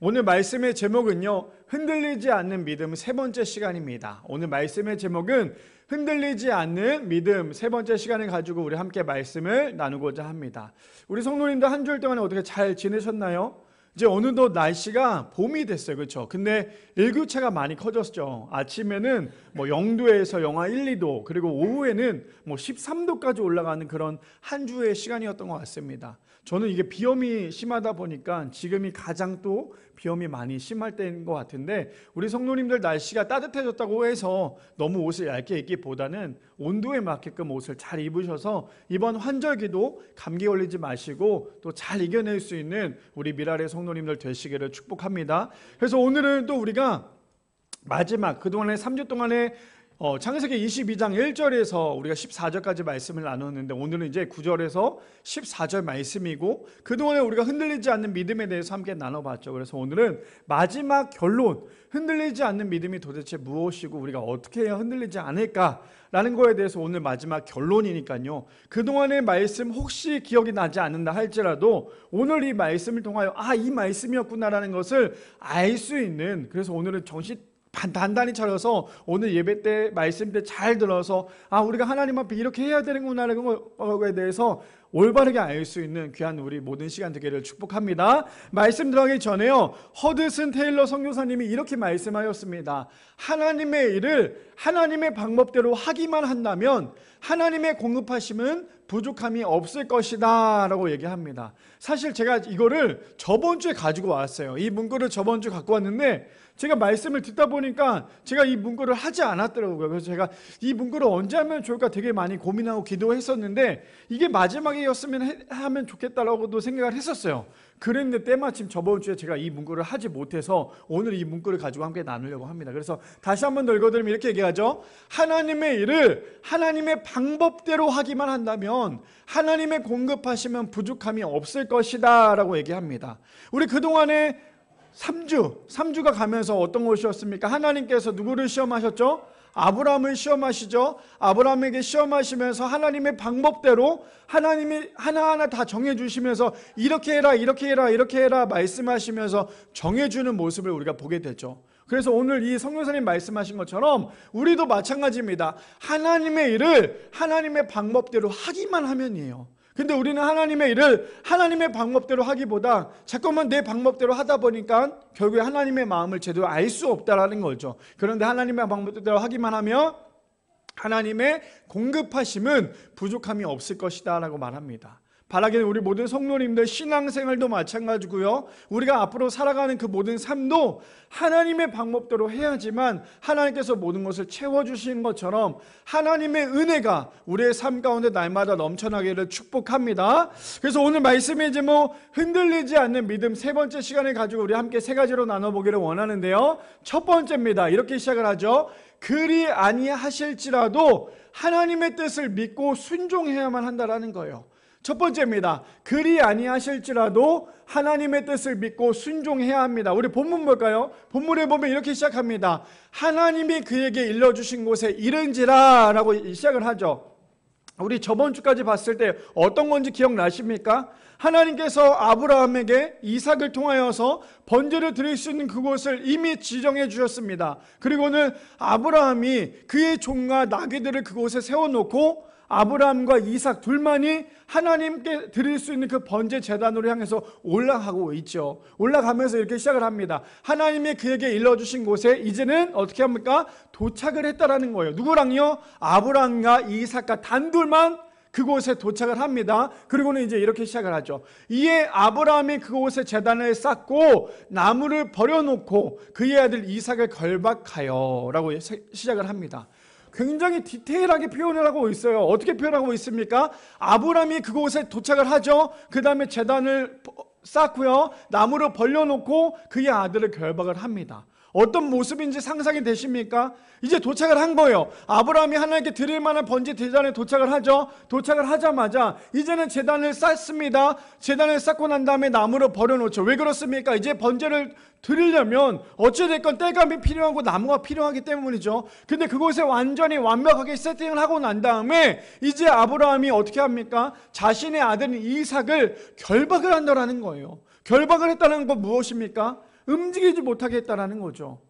오늘 말씀의 제목은요, 흔들리지 않는 믿음 세 번째 시간입니다. 오늘 말씀의 제목은 흔들리지 않는 믿음 세 번째 시간을 가지고 우리 함께 말씀을 나누고자 합니다. 우리 성도님들 한 주일 동안에 어떻게 잘 지내셨나요? 이제 어느덧 날씨가 봄이 됐어요. 그렇죠? 근데 일교차가 많이 커졌죠. 아침에는 뭐 0도에서 영하 1, 2도, 그리고 오후에는 뭐 13도까지 올라가는 그런 한 주의 시간이었던 것 같습니다. 저는 이게 비염이 심하다 보니까 지금이 가장 또 비염이 많이 심할 때인 것 같은데, 우리 성도님들 날씨가 따뜻해졌다고 해서 너무 옷을 얇게 입기보다는 온도에 맞게끔 옷을 잘 입으셔서 이번 환절기도 감기 걸리지 마시고 또 잘 이겨낼 수 있는 우리 미랄의 성도님들 되시기를 축복합니다. 그래서 오늘은 또 우리가 마지막 그동안에 3주 동안에 창세기 22장 1절에서 우리가 14절까지 말씀을 나눴는데, 오늘은 이제 9절에서 14절 말씀이고, 그동안에 우리가 흔들리지 않는 믿음에 대해서 함께 나눠봤죠. 그래서 오늘은 마지막 결론, 흔들리지 않는 믿음이 도대체 무엇이고 우리가 어떻게 해야 흔들리지 않을까라는 거에 대해서 오늘 마지막 결론이니까요, 그동안의 말씀 혹시 기억이 나지 않는다 할지라도 오늘 이 말씀을 통하여 이 말씀이었구나라는 것을 알 수 있는, 그래서 오늘은 정신 단단히 차려서 오늘 예배 때 말씀 때 잘 들어서 우리가 하나님 앞에 이렇게 해야 되는구나라는 거에 대해서 올바르게 알 수 있는 귀한 우리 모든 시간 되기를 축복합니다. 말씀 들어가기 전에요, 허드슨 테일러 선교사님이 이렇게 말씀하였습니다. 하나님의 일을 하나님의 방법대로 하기만 한다면 하나님의 공급하심은 부족함이 없을 것이다 라고 얘기합니다. 사실 제가 이거를 저번 주에 가지고 왔어요. 이 문구를 저번 주에 갖고 왔는데, 제가 말씀을 듣다 보니까 제가 이 문구를 하지 않았더라고요. 그래서 제가 이 문구를 언제 하면 좋을까 되게 많이 고민하고 기도했었는데, 이게 마지막이었으면 하면 좋겠다라고도 생각을 했었어요. 그랬는데 때마침 저번 주에 제가 이 문구를 하지 못해서 오늘 이 문구를 가지고 함께 나누려고 합니다. 그래서 다시 한번 더 읽어드리면 이렇게 얘기하죠. 하나님의 일을 하나님의 방법대로 하기만 한다면 하나님의 공급하시면 부족함이 없을 것이다 라고 얘기합니다. 우리 그동안에 3주가 가면서 어떤 것이었습니까? 하나님께서 누구를 시험하셨죠? 아브라함을 시험하시죠. 아브라함에게 시험하시면서 하나님의 방법대로 하나님이 하나하나 다 정해주시면서 이렇게 해라 이렇게 해라 이렇게 해라 말씀하시면서 정해주는 모습을 우리가 보게 되죠. 그래서 오늘 이 성령사님 말씀하신 것처럼 우리도 마찬가지입니다. 하나님의 일을 하나님의 방법대로 하기만 하면이에요. 근데 우리는 하나님의 일을 하나님의 방법대로 하기보다 자꾸만 내 방법대로 하다 보니까 결국에 하나님의 마음을 제대로 알 수 없다라는 거죠. 그런데 하나님의 방법대로 하기만 하면 하나님의 공급하심은 부족함이 없을 것이다 라고 말합니다. 바라기는 우리 모든 성도님들 신앙생활도 마찬가지고요, 우리가 앞으로 살아가는 그 모든 삶도 하나님의 방법대로 해야지만 하나님께서 모든 것을 채워주시는 것처럼 하나님의 은혜가 우리의 삶 가운데 날마다 넘쳐나기를 축복합니다. 그래서 오늘 말씀의 제목 흔들리지 않는 믿음 세 번째 시간을 가지고 우리 함께 세 가지로 나눠보기를 원하는데요, 첫 번째입니다. 이렇게 시작을 하죠. 그리 아니하실지라도 하나님의 뜻을 믿고 순종해야만 한다라는 거예요. 첫 번째입니다. 그리 아니하실지라도 하나님의 뜻을 믿고 순종해야 합니다. 우리 본문 볼까요? 본문에 보면 이렇게 시작합니다. 하나님이 그에게 일러주신 곳에 이른지라 라고 시작을 하죠. 우리 저번 주까지 봤을 때 어떤 건지 기억나십니까? 하나님께서 아브라함에게 이삭을 통하여서 번제를 드릴 수 있는 그곳을 이미 지정해 주셨습니다. 그리고는 아브라함이 그의 종과 나귀들을 그곳에 세워놓고 아브라함과 이삭 둘만이 하나님께 드릴 수 있는 그 번제 제단으로 향해서 올라가고 있죠. 올라가면서 이렇게 시작을 합니다. 하나님이 그에게 일러주신 곳에 이제는 어떻게 합니까? 도착을 했다라는 거예요. 누구랑요? 아브라함과 이삭과 단둘만 그곳에 도착을 합니다. 그리고는 이제 이렇게 시작을 하죠. 이에 아브라함이 그곳에 제단을 쌓고 나무를 버려놓고 그의 아들 이삭을 결박하여 라고 시작을 합니다. 굉장히 디테일하게 표현을 하고 있어요. 어떻게 표현하고 있습니까? 아브라함이 그곳에 도착을 하죠. 그 다음에 제단을 쌓고요, 나무를 벌려놓고 그의 아들을 결박을 합니다. 어떤 모습인지 상상이 되십니까? 이제 도착을 한 거예요. 아브라함이 하나님께 드릴 만한 번제 제단에 도착을 하죠. 도착을 하자마자 이제는 제단을 쌓습니다. 제단을 쌓고 난 다음에 나무를 버려놓죠. 왜 그렇습니까? 이제 번제를 드리려면 어찌됐건 땔감이 필요하고 나무가 필요하기 때문이죠. 근데 그곳에 완전히 완벽하게 세팅을 하고 난 다음에 이제 아브라함이 어떻게 합니까? 자신의 아들 이삭을 결박을 한다라는 거예요. 결박을 했다는 건 무엇입니까? 움직이지 못하게 했다라는 거죠.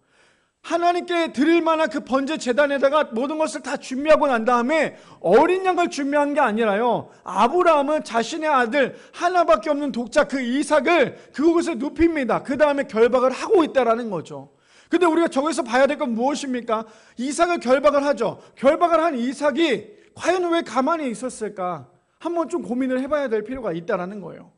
하나님께 드릴 만한 그 번제 제단에다가 모든 것을 다 준비하고 난 다음에 어린 양을 준비한 게 아니라요, 아브라함은 자신의 아들 하나밖에 없는 독자 그 이삭을 그곳에 눕힙니다. 그 다음에 결박을 하고 있다라는 거죠. 근데 우리가 저기서 봐야 될 건 무엇입니까? 이삭을 결박을 하죠. 결박을 한 이삭이 과연 왜 가만히 있었을까? 한번 좀 고민을 해봐야 될 필요가 있다라는 거예요.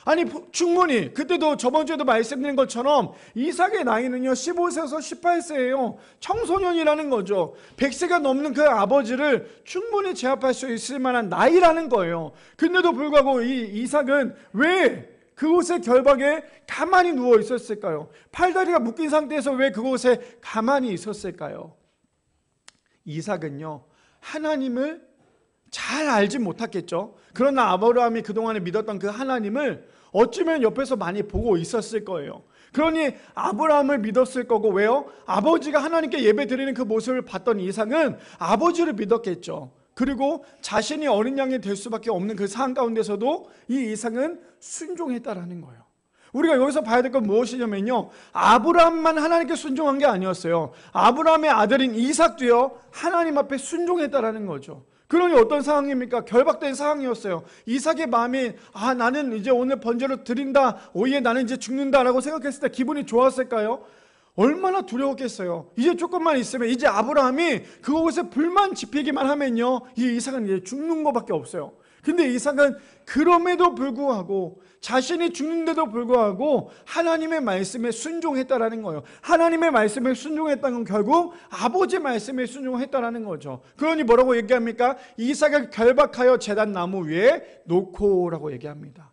아니, 충분히 그때도 저번 주에도 말씀드린 것처럼 이삭의 나이는요 15세에서 18세예요. 청소년이라는 거죠. 100세가 넘는 그 아버지를 충분히 제압할 수 있을 만한 나이라는 거예요. 근데도 불구하고 이 이삭은 왜 그곳에 결박에 가만히 누워 있었을까요? 팔다리가 묶인 상태에서 왜 그곳에 가만히 있었을까요? 이삭은요 하나님을 잘 알지 못했겠죠. 그러나 아브라함이 그동안에 믿었던 그 하나님을 어쩌면 옆에서 많이 보고 있었을 거예요. 그러니 아브라함을 믿었을 거고, 왜요? 아버지가 하나님께 예배 드리는 그 모습을 봤던 이삭은 아버지를 믿었겠죠. 그리고 자신이 어린 양이 될 수밖에 없는 그 상황 가운데서도 이 이삭은 순종했다라는 거예요. 우리가 여기서 봐야 될 건 무엇이냐면요, 아브라함만 하나님께 순종한 게 아니었어요. 아브라함의 아들인 이삭도요 하나님 앞에 순종했다라는 거죠. 그러니 어떤 상황입니까? 결박된 상황이었어요. 이삭의 마음이 나는 이제 오늘 번제로 드린다, 오예 나는 이제 죽는다라고 생각했을 때 기분이 좋았을까요? 얼마나 두려웠겠어요. 이제 조금만 있으면, 이제 아브라함이 그곳에 불만 지피기만 하면요 이 이삭은 이제 죽는 것밖에 없어요. 근데 이삭은 그럼에도 불구하고, 자신이 죽는데도 불구하고 하나님의 말씀에 순종했다라는 거예요. 하나님의 말씀에 순종했다는 건 결국 아버지의 말씀에 순종했다라는 거죠. 그러니 뭐라고 얘기합니까? 이삭을 결박하여 제단 나무 위에 놓고라고 얘기합니다.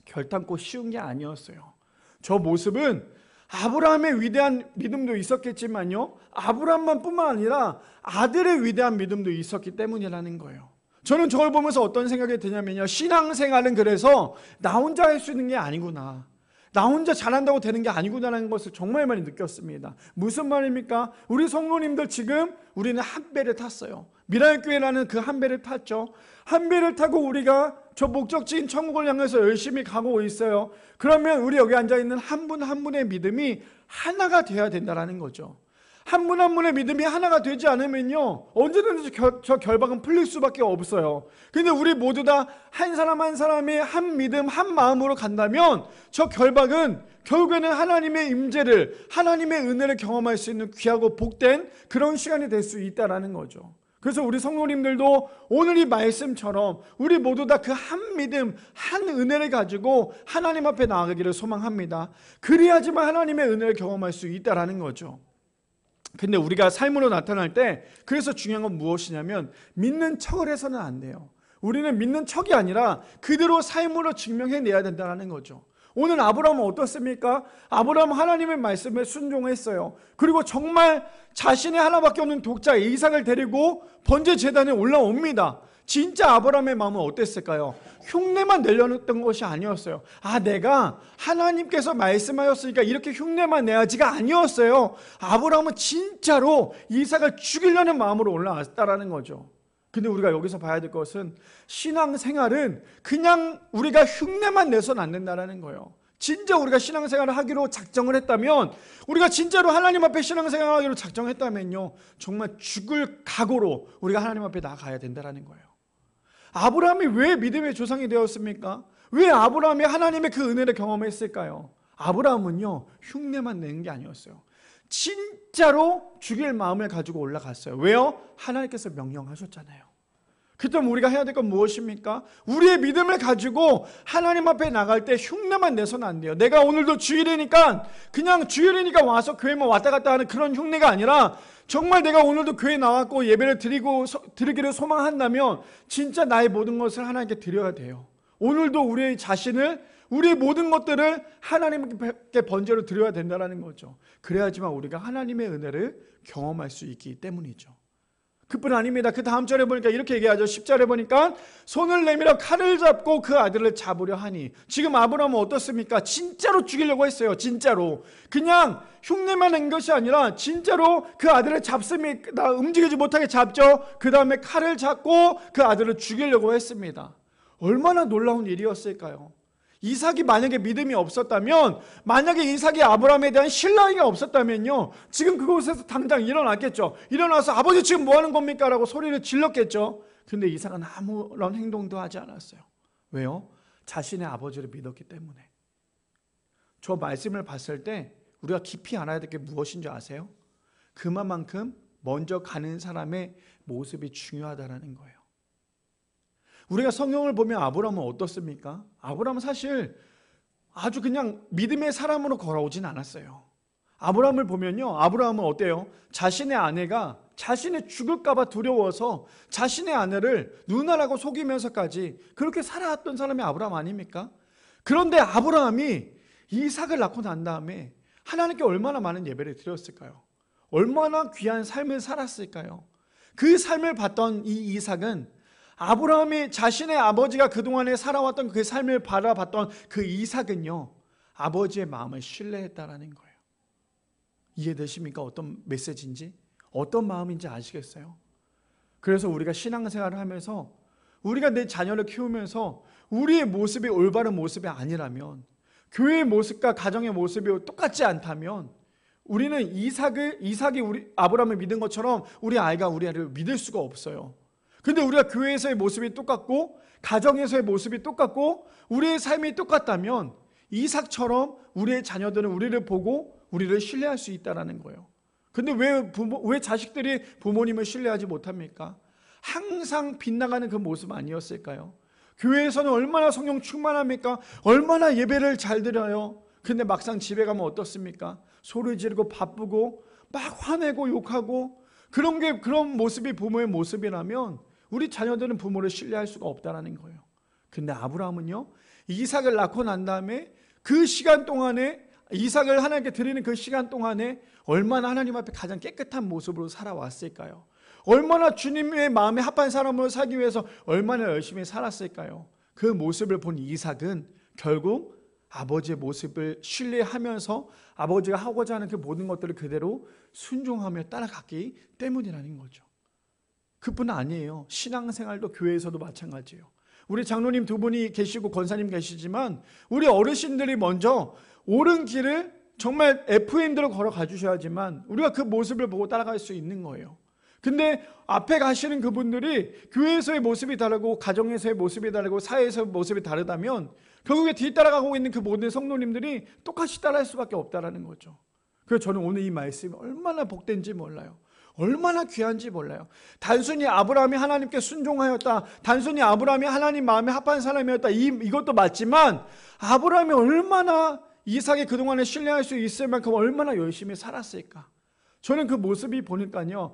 결단코 쉬운 게 아니었어요. 저 모습은 아브라함의 위대한 믿음도 있었겠지만요, 아브라함만 뿐만 아니라 아들의 위대한 믿음도 있었기 때문이라는 거예요. 저는 저걸 보면서 어떤 생각이 드냐면요, 신앙생활은 그래서 나 혼자 할 수 있는 게 아니구나, 나 혼자 잘한다고 되는 게 아니구나라는 것을 정말 많이 느꼈습니다. 무슨 말입니까? 우리 성도님들 지금 우리는 한 배를 탔어요. 미랄교회라는 그 한 배를 탔죠. 한 배를 타고 우리가 저 목적지인 천국을 향해서 열심히 가고 있어요. 그러면 우리 여기 앉아있는 한 분 한 분의 믿음이 하나가 되어야 된다는 거죠. 한 분 한 분의 믿음이 하나가 되지 않으면요 언제든지 저 결박은 풀릴 수밖에 없어요. 근데 우리 모두 다 한 사람 한 사람이 한 믿음 한 마음으로 간다면 저 결박은 결국에는 하나님의 임재를, 하나님의 은혜를 경험할 수 있는 귀하고 복된 그런 시간이 될 수 있다는 거죠. 그래서 우리 성도님들도 오늘 이 말씀처럼 우리 모두 다 그 한 믿음, 한 은혜를 가지고 하나님 앞에 나아가기를 소망합니다. 그래야지만 하나님의 은혜를 경험할 수 있다는 거죠. 근데 우리가 삶으로 나타날 때 그래서 중요한 건 무엇이냐면 믿는 척을 해서는 안 돼요. 우리는 믿는 척이 아니라 그대로 삶으로 증명해내야 된다는 거죠. 오늘 아브라함은 어떻습니까? 아브라함은 하나님의 말씀에 순종했어요. 그리고 정말 자신의 하나밖에 없는 독자 이삭을 데리고 번제 제단에 올라옵니다. 진짜 아브라함의 마음은 어땠을까요? 흉내만 내려냈던 것이 아니었어요. 내가 하나님께서 말씀하셨으니까 이렇게 흉내만 내야지가 아니었어요. 아브라함은 진짜로 이삭을 죽이려는 마음으로 올라왔다라는 거죠. 근데 우리가 여기서 봐야 될 것은 신앙생활은 그냥 우리가 흉내만 내서는 안 된다는 거예요. 진짜 우리가 신앙생활을 하기로 작정을 했다면, 우리가 진짜로 하나님 앞에 신앙생활을 하기로 작정했다면요 정말 죽을 각오로 우리가 하나님 앞에 나가야 된다는 거예요. 아브라함이 왜 믿음의 조상이 되었습니까? 왜 아브라함이 하나님의 그 은혜를 경험했을까요? 아브라함은요 흉내만 내는 게 아니었어요. 진짜로 죽일 마음을 가지고 올라갔어요. 왜요? 하나님께서 명령하셨잖아요. 그렇다면 우리가 해야 될 건 무엇입니까? 우리의 믿음을 가지고 하나님 앞에 나갈 때 흉내만 내서는 안 돼요. 내가 오늘도 주일이니까 그냥 주일이니까 와서 교회만 왔다 갔다 하는 그런 흉내가 아니라, 정말 내가 오늘도 교회 나왔고 예배를 드리기를 소망한다면 진짜 나의 모든 것을 하나님께 드려야 돼요. 오늘도 우리의 자신을, 우리의 모든 것들을 하나님께 번제로 드려야 된다는 거죠. 그래야지만 우리가 하나님의 은혜를 경험할 수 있기 때문이죠. 그뿐 아닙니다. 그 다음 절에 보니까 이렇게 얘기하죠. 10절에 보니까 손을 내밀어 칼을 잡고 그 아들을 잡으려 하니. 지금 아브라함은 어떻습니까? 진짜로 죽이려고 했어요. 진짜로. 그냥 흉내만 낸 것이 아니라 진짜로 그 아들을 잡습니다. 움직이지 못하게 잡죠. 그 다음에 칼을 잡고 그 아들을 죽이려고 했습니다. 얼마나 놀라운 일이었을까요? 이삭이 만약에 믿음이 없었다면, 만약에 이삭이 아브라함에 대한 신뢰가 없었다면요, 지금 그곳에서 당장 일어났겠죠. 일어나서 아버지 지금 뭐 하는 겁니까? 라고 소리를 질렀겠죠. 근데 이삭은 아무런 행동도 하지 않았어요. 왜요? 자신의 아버지를 믿었기 때문에. 저 말씀을 봤을 때 우리가 깊이 알아야 될 게 무엇인 줄 아세요? 그만큼 먼저 가는 사람의 모습이 중요하다는 거예요. 우리가 성경을 보면 아브라함은 어떻습니까? 아브라함은 사실 아주 그냥 믿음의 사람으로 걸어오진 않았어요. 아브라함을 보면요, 아브라함은 어때요? 자신의 아내가 자신이 죽을까 봐 두려워서 자신의 아내를 누나라고 속이면서까지 그렇게 살아왔던 사람이 아브라함 아닙니까? 그런데 아브라함이 이삭을 낳고 난 다음에 하나님께 얼마나 많은 예배를 드렸을까요? 얼마나 귀한 삶을 살았을까요? 그 삶을 봤던 이 이삭은, 아브라함이 자신의 아버지가 그동안에 살아왔던 그 삶을 바라봤던 그 이삭은요, 아버지의 마음을 신뢰했다라는 거예요. 이해되십니까? 어떤 메시지인지, 어떤 마음인지 아시겠어요? 그래서 우리가 신앙생활을 하면서, 우리가 내 자녀를 키우면서 우리의 모습이 올바른 모습이 아니라면, 교회의 모습과 가정의 모습이 똑같지 않다면, 우리는 이삭이 우리 아브라함을 믿은 것처럼 우리 아이가 우리 아이를 믿을 수가 없어요. 근데 우리가 교회에서의 모습이 똑같고 가정에서의 모습이 똑같고 우리의 삶이 똑같다면, 이삭처럼 우리의 자녀들은 우리를 보고 우리를 신뢰할 수 있다는 거예요. 근데 왜 자식들이 부모님을 신뢰하지 못합니까? 항상 빗나가는 그 모습 아니었을까요? 교회에서는 얼마나 성령 충만합니까? 얼마나 예배를 잘 드려요? 근데 막상 집에 가면 어떻습니까? 소리 지르고 바쁘고 막 화내고 욕하고, 그런 모습이 부모의 모습이라면 우리 자녀들은 부모를 신뢰할 수가 없다는 거예요. 근데 아브라함은요, 이삭을 낳고 난 다음에 그 시간 동안에, 이삭을 하나님께 드리는 그 시간 동안에 얼마나 하나님 앞에 가장 깨끗한 모습으로 살아왔을까요? 얼마나 주님의 마음에 합한 사람으로 살기 위해서 얼마나 열심히 살았을까요? 그 모습을 본 이삭은 결국 아버지의 모습을 신뢰하면서 아버지가 하고자 하는 그 모든 것들을 그대로 순종하며 따라갔기 때문이라는 거죠. 그뿐 아니에요. 신앙생활도 교회에서도 마찬가지예요. 우리 장로님 두 분이 계시고 권사님 계시지만, 우리 어르신들이 먼저 옳은 길을 정말 FM대로 걸어가 주셔야지만 우리가 그 모습을 보고 따라갈 수 있는 거예요. 근데 앞에 가시는 그분들이 교회에서의 모습이 다르고 가정에서의 모습이 다르고 사회에서의 모습이 다르다면 결국에 뒤따라가고 있는 그 모든 성도님들이 똑같이 따라할 수밖에 없다는 거죠. 그래서 저는 오늘 이 말씀이 얼마나 복된지 몰라요. 얼마나 귀한지 몰라요. 단순히 아브라함이 하나님께 순종하였다, 단순히 아브라함이 하나님 마음에 합한 사람이었다, 이것도 맞지만, 아브라함이 얼마나 이삭이 그동안에 신뢰할 수 있을 만큼 얼마나 열심히 살았을까. 저는 그 모습이 보니까요,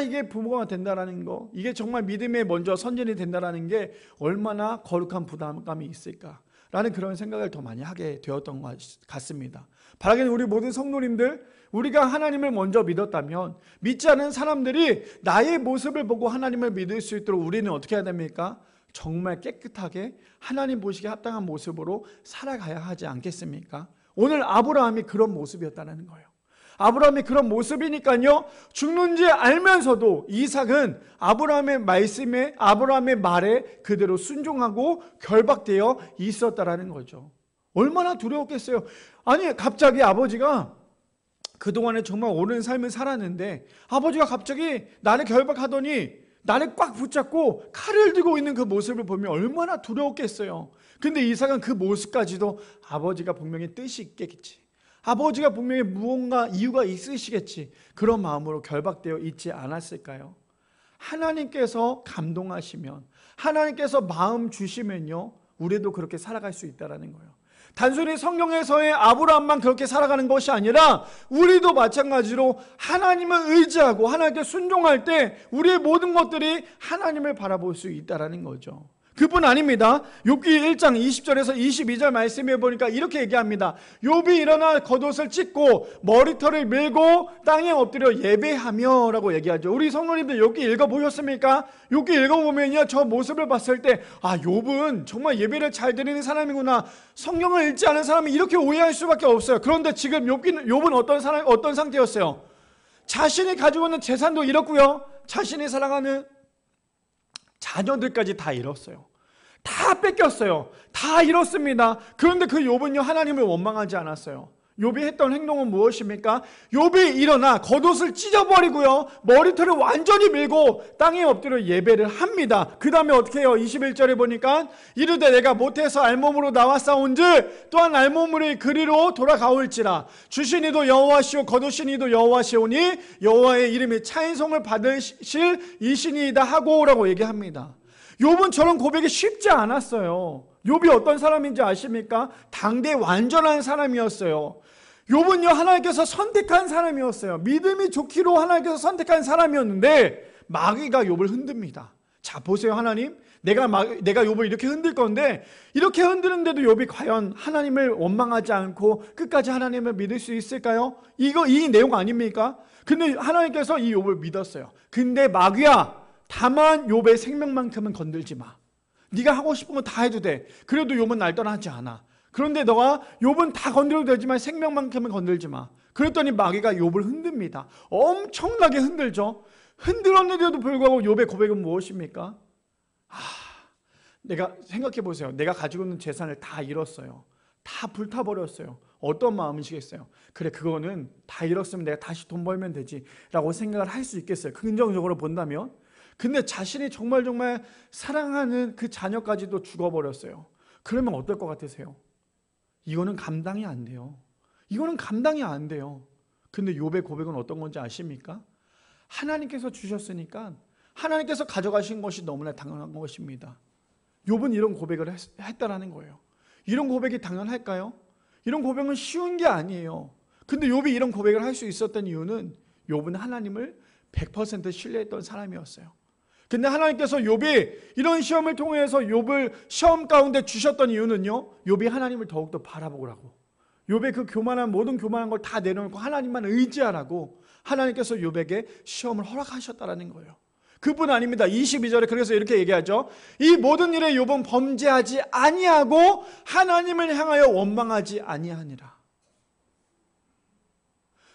이게 부모가 된다라는 거, 이게 정말 믿음의 먼저 선진이 된다라는 게 얼마나 거룩한 부담감이 있을까라는 그런 생각을 더 많이 하게 되었던 것 같습니다. 바라기는 우리 모든 성도님들, 우리가 하나님을 먼저 믿었다면 믿지 않은 사람들이 나의 모습을 보고 하나님을 믿을 수 있도록 우리는 어떻게 해야 됩니까? 정말 깨끗하게 하나님 보시기에 합당한 모습으로 살아가야 하지 않겠습니까? 오늘 아브라함이 그런 모습이었다는 거예요. 아브라함이 그런 모습이니까요, 죽는지 알면서도 이삭은 아브라함의 말씀에, 아브라함의 말에 그대로 순종하고 결박되어 있었다라는 거죠. 얼마나 두려웠겠어요. 아니, 갑자기 아버지가 그동안에 정말 옳은 삶을 살았는데 아버지가 갑자기 나를 결박하더니 나를 꽉 붙잡고 칼을 들고 있는 그 모습을 보면 얼마나 두려웠겠어요. 근데 이삭은 그 모습까지도 아버지가 분명히 뜻이 있겠지, 아버지가 분명히 무언가 이유가 있으시겠지, 그런 마음으로 결박되어 있지 않았을까요? 하나님께서 감동하시면, 하나님께서 마음 주시면요, 우리도 그렇게 살아갈 수 있다는 거예요. 단순히 성경에서의 아브라함만 그렇게 살아가는 것이 아니라 우리도 마찬가지로 하나님을 의지하고 하나님께 순종할 때 우리의 모든 것들이 하나님을 바라볼 수 있다는 거죠. 그뿐 아닙니다. 욥기 1장 20절에서 22절 말씀해 보니까 이렇게 얘기합니다. 욥이 일어나 겉옷을 찢고 머리털을 밀고 땅에 엎드려 예배하며 라고 얘기하죠. 우리 성도님들 욥기 읽어보셨습니까? 욥기 읽어보면요, 저 모습을 봤을 때 욥은 정말 예배를 잘 드리는 사람이구나, 성경을 읽지 않은 사람이 이렇게 오해할 수밖에 없어요. 그런데 지금 욥은 어떤 상태였어요? 자신이 가지고 있는 재산도 잃었고요, 자신이 사랑하는 자녀들까지 다 잃었어요. 다 뺏겼어요. 다 잃었습니다. 그런데 그 욥은요, 하나님을 원망하지 않았어요. 욥이 했던 행동은 무엇입니까? 욥이 일어나 겉옷을 찢어버리고요, 머리털을 완전히 밀고 땅에 엎드려 예배를 합니다. 그 다음에 어떻게 해요? 21절에 보니까 이르되 내가 못해서 알몸으로 나왔사온즉 또한 알몸으로 그리로 돌아가올지라. 주신 이도 여호와시오 거두신 이도 여호와시오니 여호와의 이름이 찬송을 받으실 이신이다 하고라고 얘기합니다. 욥은 저런 고백이 쉽지 않았어요. 욥이 어떤 사람인지 아십니까? 당대 완전한 사람이었어요. 욥은요, 하나님께서 선택한 사람이었어요. 믿음이 좋기로 하나님께서 선택한 사람이었는데 마귀가 욥을 흔듭니다. 자, 보세요. 하나님, 내가 욥을 이렇게 흔들 건데 이렇게 흔드는데도 욥이 과연 하나님을 원망하지 않고 끝까지 하나님을 믿을 수 있을까요? 이 내용 아닙니까? 근데 하나님께서 이 욥을 믿었어요. 근데 마귀야, 다만 욥의 생명만큼은 건들지 마. 네가 하고 싶은 거 다 해도 돼. 그래도 욥은 날 떠나지 않아. 그런데 너가 욥은 다 건드려도 되지만 생명만큼은 건들지 마. 그랬더니 마귀가 욥을 흔듭니다. 엄청나게 흔들죠. 흔들었는데도 불구하고 욥의 고백은 무엇입니까? 내가 생각해 보세요. 내가 가지고 있는 재산을 다 잃었어요. 다 불타버렸어요. 어떤 마음이시겠어요? 그래, 그거는 다 잃었으면 내가 다시 돈 벌면 되지 라고 생각을 할 수 있겠어요. 긍정적으로 본다면. 근데 자신이 정말 사랑하는 그 자녀까지도 죽어버렸어요. 그러면 어떨 것 같으세요? 이거는 감당이 안 돼요. 이거는 감당이 안 돼요. 근데 욥의 고백은 어떤 건지 아십니까? 하나님께서 주셨으니까 하나님께서 가져가신 것이 너무나 당연한 것입니다. 욥은 이런 고백을 했다라는 거예요. 이런 고백이 당연할까요? 이런 고백은 쉬운 게 아니에요. 근데 욥이 이런 고백을 할 수 있었던 이유는 욥은 하나님을 100% 신뢰했던 사람이었어요. 근데 하나님께서 욥이 이런 시험을 통해서 욥을 시험 가운데 주셨던 이유는요, 욥이 하나님을 더욱더 바라보라고, 욥의 그 모든 교만한 걸 다 내려놓고 하나님만 의지하라고 하나님께서 욥에게 시험을 허락하셨다라는 거예요. 그뿐 아닙니다. 22절에 그래서 이렇게 얘기하죠. 이 모든 일에 욥은 범죄하지 아니하고 하나님을 향하여 원망하지 아니하니라.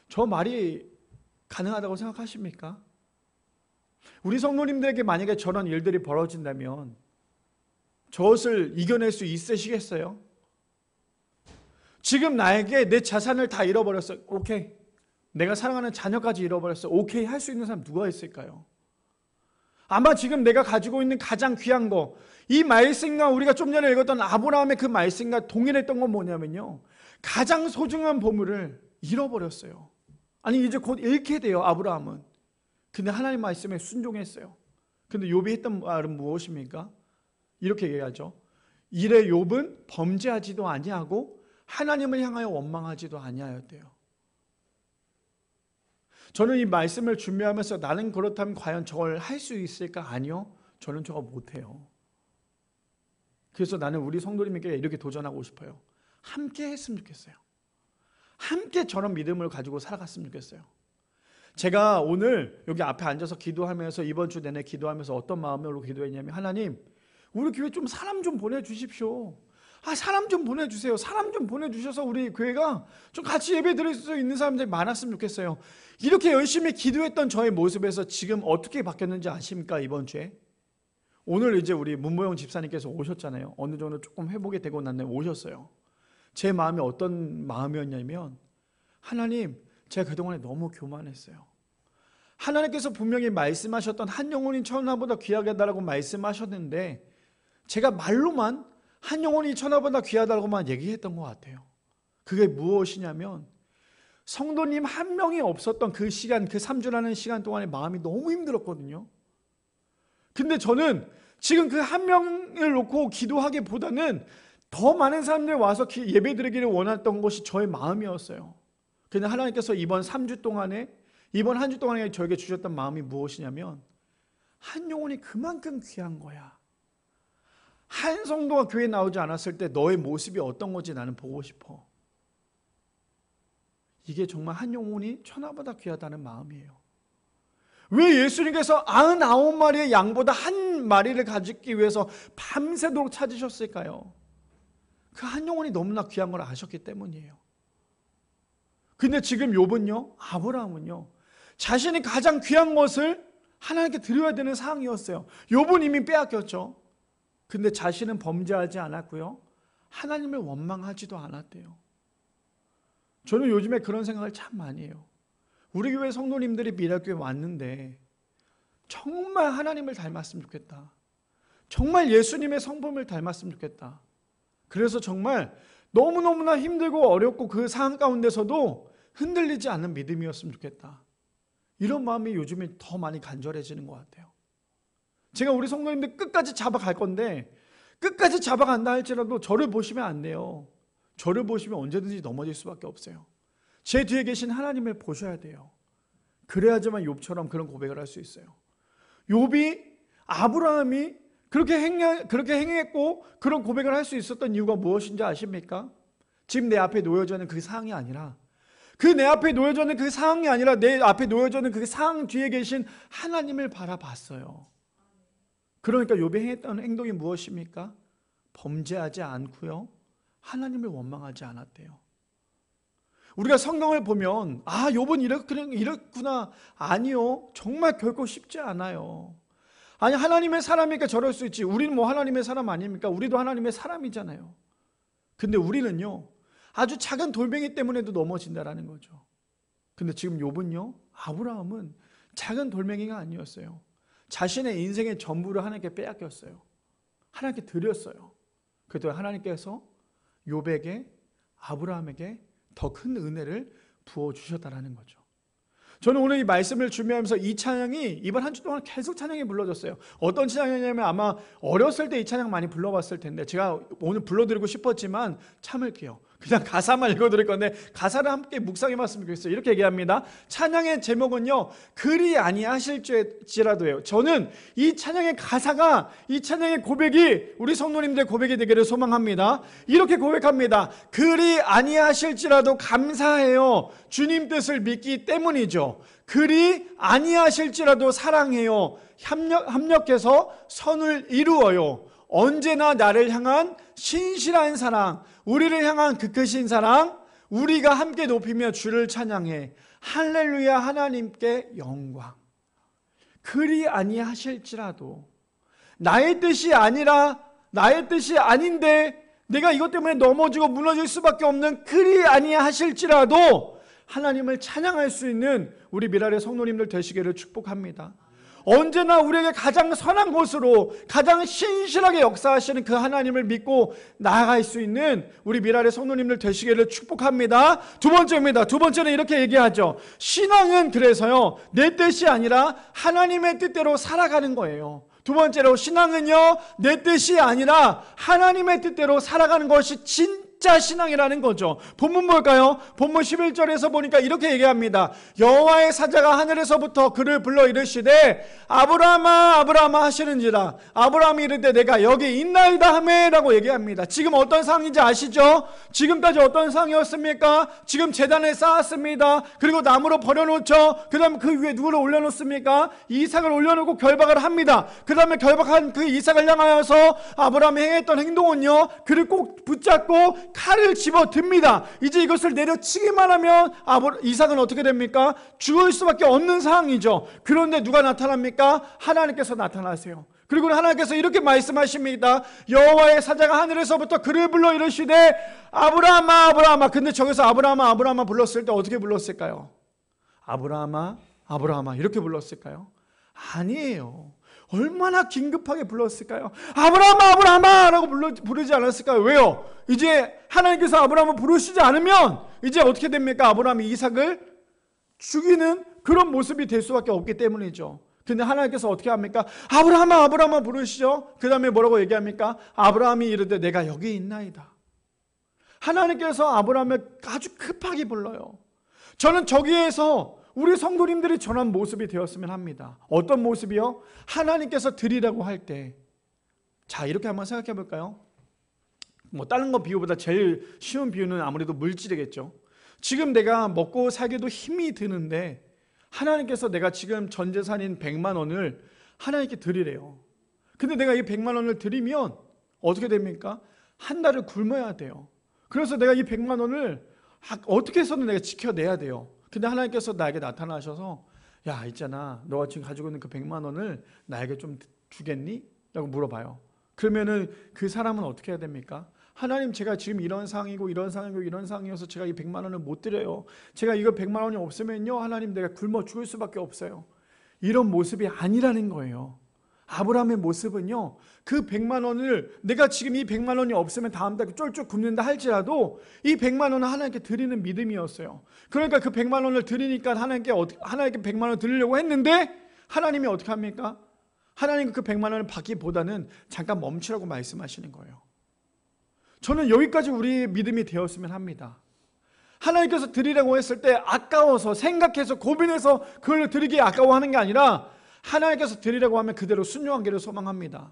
저 말이 가능하다고 생각하십니까? 우리 성도님들에게 만약에 저런 일들이 벌어진다면 저것을 이겨낼 수 있으시겠어요? 지금 나에게 내 자산을 다 잃어버렸어. 오케이. 내가 사랑하는 자녀까지 잃어버렸어. 오케이. 할 수 있는 사람 누가 있을까요? 아마 지금 내가 가지고 있는 가장 귀한 거, 이 말씀과 우리가 좀 전에 읽었던 아브라함의 그 말씀과 동일했던 건 뭐냐면요, 가장 소중한 보물을 잃어버렸어요. 아니, 이제 곧 잃게 돼요, 아브라함은. 근데 하나님 말씀에 순종했어요. 근데 욥이 했던 말은 무엇입니까? 이렇게 얘기하죠. 이래 욥은 범죄하지도 아니하고 하나님을 향하여 원망하지도 아니하였대요. 저는 이 말씀을 준비하면서 나는 그렇다면 과연 저걸 할 수 있을까? 아니요. 저는 저거 못해요. 그래서 나는 우리 성도님에게 이렇게 도전하고 싶어요. 함께 했으면 좋겠어요. 함께 저런 믿음을 가지고 살아갔으면 좋겠어요. 제가 오늘 여기 앞에 앉아서 기도하면서 이번 주 내내 기도하면서 어떤 마음으로 기도했냐면, 하나님, 우리 교회 좀 사람 좀 보내주십시오. 사람 좀 보내주세요. 사람 좀 보내주셔서 우리 교회가 좀 같이 예배 드릴 수 있는 사람들이 많았으면 좋겠어요. 이렇게 열심히 기도했던 저의 모습에서 지금 어떻게 바뀌었는지 아십니까? 이번 주에 오늘 이제 우리 문모영 집사님께서 오셨잖아요. 어느 정도 조금 회복이 되고 난 다음에 오셨어요. 제 마음이 어떤 마음이었냐면, 하나님, 제가 그동안에 너무 교만했어요. 하나님께서 분명히 말씀하셨던 한 영혼이 천하보다 귀하게 하다라고 말씀하셨는데 제가 말로만 한 영혼이 천하보다 귀하다고만 얘기했던 것 같아요. 그게 무엇이냐면, 성도님 한 명이 없었던 그 시간, 그 3주라는 시간 동안에 마음이 너무 힘들었거든요. 근데 저는 지금 그 한 명을 놓고 기도하기보다는 더 많은 사람들이 와서 예배 드리기를 원했던 것이 저의 마음이었어요. 근데 하나님께서 이번 3주 동안에, 이번 한 주 동안에 저에게 주셨던 마음이 무엇이냐면, 한 영혼이 그만큼 귀한 거야. 한 성도가 교회에 나오지 않았을 때 너의 모습이 어떤 건지 나는 보고 싶어. 이게 정말 한 영혼이 천하보다 귀하다는 마음이에요. 왜 예수님께서 99마리의 양보다 한 마리를 가지기 위해서 밤새도록 찾으셨을까요? 그 한 영혼이 너무나 귀한 걸 아셨기 때문이에요. 근데 지금 욥은요, 아브라함은요, 자신이 가장 귀한 것을 하나님께 드려야 되는 상황이었어요. 욥은 이미 빼앗겼죠. 근데 자신은 범죄하지 않았고요. 하나님을 원망하지도 않았대요. 저는 요즘에 그런 생각을 참 많이 해요. 우리 교회 성도님들이 미라교회 왔는데 정말 하나님을 닮았으면 좋겠다. 정말 예수님의 성품을 닮았으면 좋겠다. 그래서 정말 너무너무나 힘들고 어렵고 그 상황 가운데서도 흔들리지 않는 믿음이었으면 좋겠다. 이런 마음이 요즘에 더 많이 간절해지는 것 같아요. 제가 우리 성도님들 끝까지 잡아갈 건데 끝까지 잡아간다 할지라도 저를 보시면 안 돼요. 저를 보시면 언제든지 넘어질 수밖에 없어요. 제 뒤에 계신 하나님을 보셔야 돼요. 그래야지만 욥처럼 그런 고백을 할 수 있어요. 욥이 아브라함이 그렇게 행했고 그런 고백을 할 수 있었던 이유가 무엇인지 아십니까? 지금 내 앞에 놓여져 있는 그 상황이 아니라 내 앞에 놓여져 있는 그 상황이 아니라 내 앞에 놓여져 있는 그 상황 뒤에 계신 하나님을 바라봤어요. 그러니까 욥이 행했던 행동이 무엇입니까? 범죄하지 않고요. 하나님을 원망하지 않았대요. 우리가 성경을 보면 욥은 이렇구나. 아니요. 정말 결코 쉽지 않아요. 아니 하나님의 사람이니까 저럴 수 있지. 우리는 뭐 하나님의 사람 아닙니까? 우리도 하나님의 사람이잖아요. 근데 우리는요. 아주 작은 돌멩이 때문에도 넘어진다라는 거죠. 근데 지금 욥은요. 아브라함은 작은 돌멩이가 아니었어요. 자신의 인생의 전부를 하나님께 빼앗겼어요. 하나님께 드렸어요. 그래도 하나님께서 욥에게 아브라함에게 더 큰 은혜를 부어주셨다라는 거죠. 저는 오늘 이 말씀을 준비하면서 이 찬양이 이번 한 주 동안 계속 찬양이 불러졌어요. 어떤 찬양이냐면 아마 어렸을 때 이 찬양 많이 불러봤을 텐데 제가 오늘 불러드리고 싶었지만 참을게요. 그냥 가사만 읽어드릴 건데 가사를 함께 묵상해봤으면 좋겠어요. 이렇게 얘기합니다. 찬양의 제목은요. 그리 아니하실지라도예요. 저는 이 찬양의 가사가 이 찬양의 고백이 우리 성도님들의 고백이 되기를 소망합니다. 이렇게 고백합니다. 그리 아니하실지라도 감사해요. 주님 뜻을 믿기 때문이죠. 그리 아니하실지라도 사랑해요. 합력해서 선을 이루어요. 언제나 나를 향한 신실한 사랑, 우리를 향한 그 크신 사랑, 우리가 함께 높이며 주를 찬양해. 할렐루야. 하나님께 영광. 그리 아니하실지라도 나의 뜻이 아닌데 내가 이것 때문에 넘어지고 무너질 수밖에 없는 그리 아니하실지라도 하나님을 찬양할 수 있는 우리 미랄의 성도님들 되시기를 축복합니다. 언제나 우리에게 가장 선한 곳으로 가장 신실하게 역사하시는 그 하나님을 믿고 나아갈 수 있는 우리 미랄의 성도님들 되시기를 축복합니다. 두 번째입니다. 두 번째는 이렇게 얘기하죠. 신앙은 그래서요, 내 뜻이 아니라 하나님의 뜻대로 살아가는 거예요. 두 번째로 신앙은요, 내 뜻이 아니라 하나님의 뜻대로 살아가는 것이 진짜 신앙이라는 거죠. 본문 볼까요? 본문 11절에서 보니까 이렇게 얘기합니다. 여호와의 사자가 하늘에서부터 그를 불러 이르시되 아브라함아 아브라함아 하시는지라. 아브라함이 이르되 내가 여기 있나이다 하매라고 얘기합니다. 지금 어떤 상황인지 아시죠? 지금까지 어떤 상황이었습니까? 지금 제단을 쌓았습니다. 그리고 나무로 버려놓죠. 그 다음에 그 위에 누구를 올려놓습니까? 이삭을 올려놓고 결박을 합니다. 그 다음에 결박한 그 이삭을 향하여서 아브라함이 행했던 행동은요, 그를 꼭 붙잡고 칼을 집어 듭니다. 이제 이것을 내려치기만 하면 이삭은 어떻게 됩니까? 죽을 수밖에 없는 상황이죠. 그런데 누가 나타납니까? 하나님께서 나타나세요. 그리고 하나님께서 이렇게 말씀하십니다. 여호와의 사자가 하늘에서부터 그를 불러 이르시되 아브라함아 아브라함아. 근데 저기서 아브라함아 아브라함아 불렀을 때 어떻게 불렀을까요? 아브라함아 아브라함아 이렇게 불렀을까요? 아니에요. 얼마나 긴급하게 불렀을까요? 아브라함아 아브라함아 라고 부르지 않았을까요? 왜요? 이제 하나님께서 아브라함을 부르시지 않으면 이제 어떻게 됩니까? 아브라함이 이삭을 죽이는 그런 모습이 될 수밖에 없기 때문이죠. 근데 하나님께서 어떻게 합니까? 아브라함아 아브라함아 부르시죠. 그 다음에 뭐라고 얘기합니까? 아브라함이 이르되 내가 여기 있나이다. 하나님께서 아브라함을 아주 급하게 불러요. 저는 저기에서 우리 성도님들이 전한 모습이 되었으면 합니다. 어떤 모습이요? 하나님께서 드리라고 할 때, 자 이렇게 한번 생각해 볼까요? 뭐 다른 거 비유보다 제일 쉬운 비유는 아무래도 물질이겠죠. 지금 내가 먹고 살기도 힘이 드는데 하나님께서 내가 지금 전 재산인 100만 원을 하나님께 드리래요. 근데 내가 이 100만 원을 드리면 어떻게 됩니까? 한 달을 굶어야 돼요. 그래서 내가 이 100만 원을 어떻게 해서든 내가 지켜내야 돼요. 근데 하나님께서 나에게 나타나셔서 야 있잖아, 너가 지금 가지고 있는 그 100만 원을 나에게 좀 주겠니? 라고 물어봐요. 그러면은 그 사람은 어떻게 해야 됩니까? 하나님, 제가 지금 이런 상황이고 이런 상황이고 이런 상황이어서 제가 이 100만 원을 못 드려요. 제가 이거 100만 원이 없으면요, 하나님, 내가 굶어 죽을 수밖에 없어요. 이런 모습이 아니라는 거예요. 아브라함의 모습은요, 그 100만 원을, 내가 지금 이 100만 원이 없으면 다음 달에 쫄쫄 굶는다 할지라도 이 100만 원은 하나님께 드리는 믿음이었어요. 그러니까 그 100만 원을 드리니까 하나님께 100만 원 드리려고 했는데 하나님이 어떻게 합니까? 하나님 그 100만 원을 받기보다는 잠깐 멈추라고 말씀하시는 거예요. 저는 여기까지 우리의 믿음이 되었으면 합니다. 하나님께서 드리라고 했을 때 아까워서 생각해서 고민해서 그걸 드리기에 아까워하는 게 아니라 하나님께서 드리라고 하면 그대로 순종하기를 소망합니다.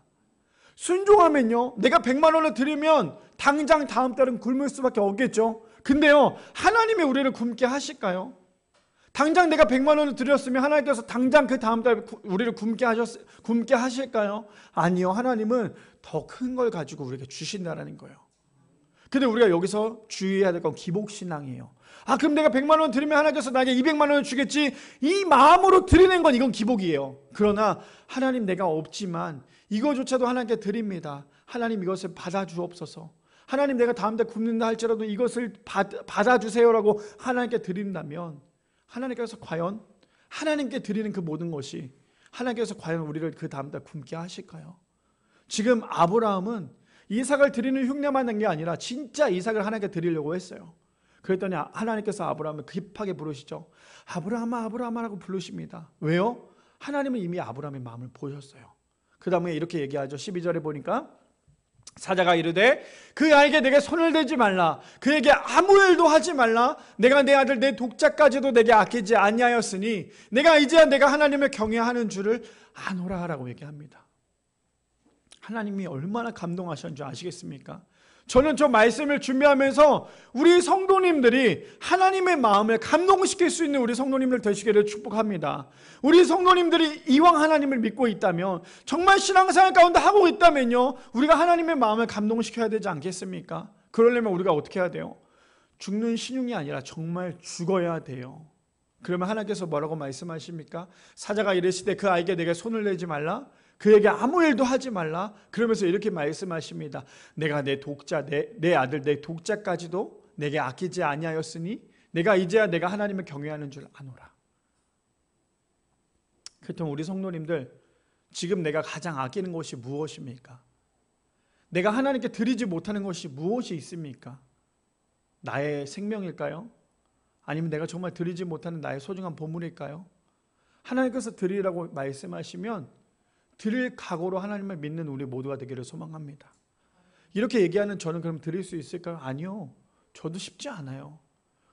순종하면요, 내가 100만 원을 드리면 당장 다음 달은 굶을 수밖에 없겠죠. 근데요, 하나님이 우리를 굶게 하실까요? 당장 내가 100만 원을 드렸으면 하나님께서 당장 그 다음 달 우리를 굶게 하실까요? 아니요. 하나님은 더 큰 걸 가지고 우리에게 주신다는 거예요. 근데 우리가 여기서 주의해야 될 건 기복신앙이에요. 아, 그럼 내가 100만 원 드리면 하나님께서 나에게 200만 원을 주겠지, 이 마음으로 드리는 건 이건 기복이에요. 그러나 하나님, 내가 없지만 이거조차도 하나님께 드립니다. 하나님, 이것을 받아주옵소서. 하나님, 내가 다음 달 굶는다 할지라도 이것을 받아주세요라고 하나님께 드린다면 하나님께서 과연 하나님께 드리는 그 모든 것이 하나님께서 과연 우리를 그 다음 달 굶게 하실까요? 지금 아브라함은 이삭을 드리는 흉내만 낸 게 아니라 진짜 이삭을 하나님께 드리려고 했어요. 그랬더니 하나님께서 아브라함을 급하게 부르시죠. 아브라함아, 아브라함아라고 부르십니다. 왜요? 하나님은 이미 아브라함의 마음을 보셨어요. 그 다음에 이렇게 얘기하죠. 12절에 보니까 사자가 이르되 그 아이에게 내게 손을 대지 말라. 그에게 아무 일도 하지 말라. 내가 내 아들 내 독자까지도 내게 아끼지 아니하였으니 내가 이제야 내가 하나님을 경외하는 줄을 아노라 라고 얘기합니다. 하나님이 얼마나 감동하셨는지 아시겠습니까? 저는 저 말씀을 준비하면서 우리 성도님들이 하나님의 마음을 감동시킬 수 있는 우리 성도님들 되시기를 축복합니다. 우리 성도님들이 이왕 하나님을 믿고 있다면, 정말 신앙생활 가운데 하고 있다면요, 우리가 하나님의 마음을 감동시켜야 되지 않겠습니까? 그러려면 우리가 어떻게 해야 돼요? 죽는 신용이 아니라 정말 죽어야 돼요. 그러면 하나님께서 뭐라고 말씀하십니까? 사자가 이르시되 그 아이에게 내게 손을 내지 말라. 그에게 아무 일도 하지 말라. 그러면서 이렇게 말씀하십니다. 내가 내 독자, 내 아들, 내 독자까지도 내게 아끼지 아니하였으니 내가 이제야 내가 하나님을 경외하는 줄 아노라. 그렇다면 우리 성도님들, 지금 내가 가장 아끼는 것이 무엇입니까? 내가 하나님께 드리지 못하는 것이 무엇이 있습니까? 나의 생명일까요? 아니면 내가 정말 드리지 못하는 나의 소중한 보물일까요? 하나님께서 드리라고 말씀하시면 드릴 각오로 하나님을 믿는 우리 모두가 되기를 소망합니다. 이렇게 얘기하는 저는 그럼 드릴 수 있을까요? 아니요. 저도 쉽지 않아요.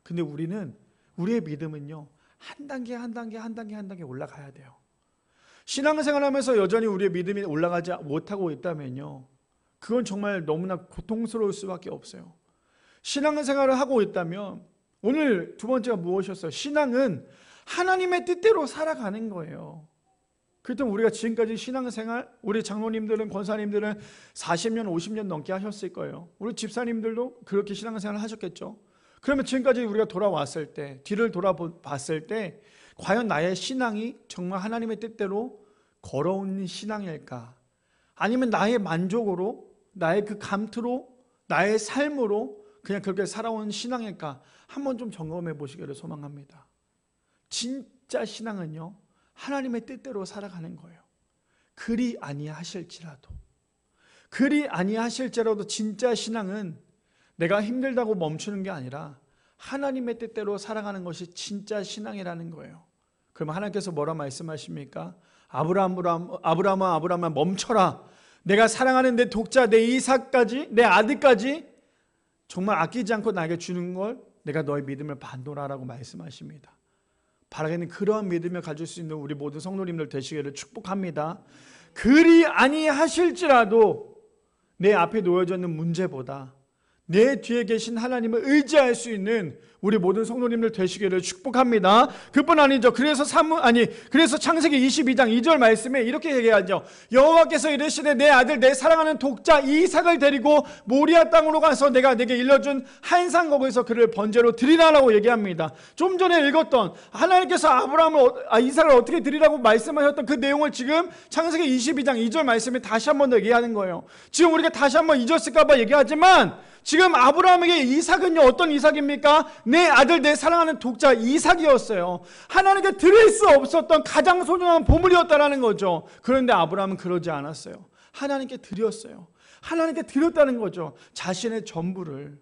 근데 우리의 믿음은요, 한 단계 한 단계 올라가야 돼요. 신앙생활하면서 여전히 우리의 믿음이 올라가지 못하고 있다면요, 그건 정말 너무나 고통스러울 수밖에 없어요. 신앙생활을 하고 있다면, 오늘 두 번째가 무엇이었어요? 신앙은 하나님의 뜻대로 살아가는 거예요. 그렇다면 우리가 지금까지 신앙생활, 우리 장로님들은, 권사님들은 40년, 50년 넘게 하셨을 거예요. 우리 집사님들도 그렇게 신앙생활을 하셨겠죠. 그러면 지금까지 우리가 돌아왔을 때, 뒤를 돌아봤을 때 과연 나의 신앙이 정말 하나님의 뜻대로 걸어온 신앙일까? 아니면 나의 만족으로, 나의 그 감투로, 나의 삶으로 그냥 그렇게 살아온 신앙일까? 한번 좀 점검해 보시기를 소망합니다. 진짜 신앙은요, 하나님의 뜻대로 살아가는 거예요. 그리 아니하실지라도 진짜 신앙은 내가 힘들다고 멈추는 게 아니라 하나님의 뜻대로 살아가는 것이 진짜 신앙이라는 거예요. 그러면 하나님께서 뭐라 말씀하십니까? 아브라함아 멈춰라. 내가 사랑하는 내 독자, 내 이삭까지, 내 아들까지 정말 아끼지 않고 나에게 주는 걸 내가 너의 믿음을 받노라라고 말씀하십니다. 바라기는 그러한 믿음을 가질 수 있는 우리 모든 성도님들 되시기를 축복합니다. 그리 아니하실지라도 내 앞에 놓여져 있는 문제보다 내 뒤에 계신 하나님을 의지할 수 있는 우리 모든 성도님들 되시기를 축복합니다. 그뿐 아니죠. 그래서 창세기 22장 2절 말씀에 이렇게 얘기하죠. 여호와께서 이르시되 내 아들 내 사랑하는 독자 이삭을 데리고 모리아 땅으로 가서 내가 내게 일러준 한산 거기서 그를 번제로 드리라라고 얘기합니다. 좀 전에 읽었던 하나님께서 이삭을 어떻게 드리라고 말씀하셨던 그 내용을 지금 창세기 22장 2절 말씀에 다시 한 번 더 얘기하는 거예요. 지금 우리가 다시 한 번 잊었을까 봐 얘기하지만 지금 아브라함에게 이삭은요, 어떤 이삭입니까? 내 아들 내 사랑하는 독자 이삭이었어요. 하나님께 드릴 수 없었던 가장 소중한 보물이었다라는 거죠. 그런데 아브라함은 그러지 않았어요. 하나님께 드렸어요. 하나님께 드렸다는 거죠. 자신의 전부를